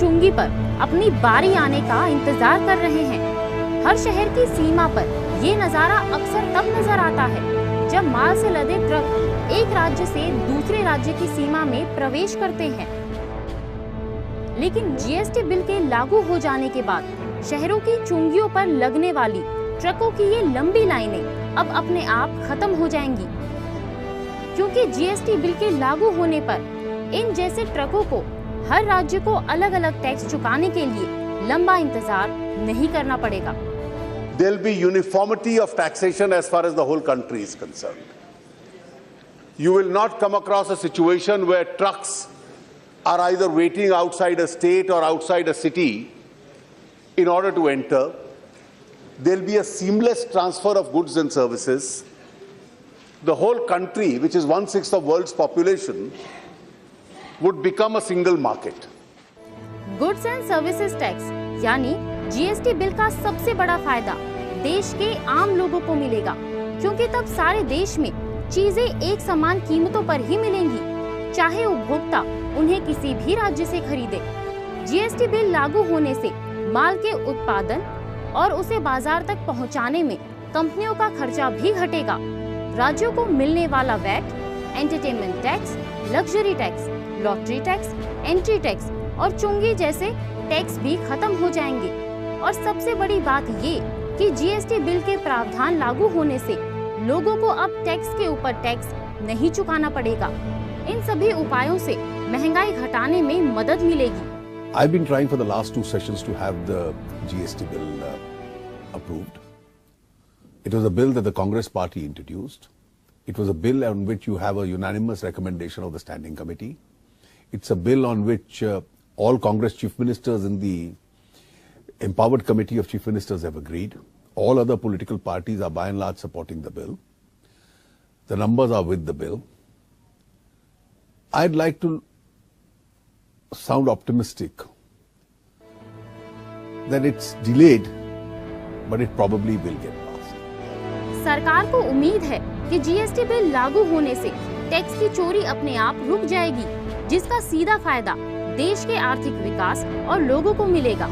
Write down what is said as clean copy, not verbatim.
चुंगी पर अपनी बारी आने का इंतजार कर रहे हैं। हर शहर की सीमा पर ये नजारा अक्सर तब नजर आता है जब माल से लदे ट्रक एक राज्य से दूसरे राज्य की सीमा में प्रवेश करते हैं। लेकिन जीएसटी बिल के लागू हो जाने के बाद शहरों की चुंगियों पर लगने वाली ट्रकों की ये लंबी लाइनें अब अपने आप खत्म हो जाएंगी, क्योंकि जीएसटी बिल के लागू होने पर इन जैसे ट्रकों को हर राज्य को अलग अलग टैक्स चुकाने के लिए लंबा इंतजार नहीं करना पड़ेगा। There will be uniformity of taxation as far as the whole country is concerned. You will not come across a situation where trucks are either waiting outside a state or outside a city in order to enter. There will be a seamless transfer of goods and services. The whole country, which is 1/6 of world's population, would become a single market. Goods and services tax यानी GST bill का सबसे बड़ा फायदा देश के आम लोगों को मिलेगा, क्योंकि तब सारे देश में चीजें एक समान कीमतों पर ही मिलेंगी, चाहे उपभोक्ता उन्हें किसी भी राज्य से खरीदे। जीएसटी बिल लागू होने से माल के उत्पादन और उसे बाजार तक पहुंचाने में कंपनियों का खर्चा भी घटेगा। राज्यों को मिलने वाला VAT, entertainment tax, luxury tax, lottery tax, entry tax और चुंगी जैसे टैक्स भी खत्म हो जाएंगे। और सबसे बड़ी बात ये कि जीएसटी बिल के प्रावधान लागू होने से लोगों को अब टैक्स के ऊपर टैक्स नहीं चुकाना पड़ेगा। इन सभी उपायों से महंगाई घटाने में मदद मिलेगी। I've been trying for the last 2 sessions to have the GST bill approved. It was a bill that the Congress party introduced. It was a bill on which you have a unanimous recommendation of the Standing Committee. It's a bill on which all Congress chief ministers in the Empowered Committee of Chief Ministers have agreed. All other political parties are by and large supporting the bill. The numbers are with the bill. I'd like to sound optimistic that it's delayed, but it probably will get passed. सरकार को उम्मीद है कि GST bill लागू होने से tax की चोरी अपने आप रुक जाएगी, जिसका सीधा फायदा देश के आर्थिक विकास और लोगों को मिलेगा।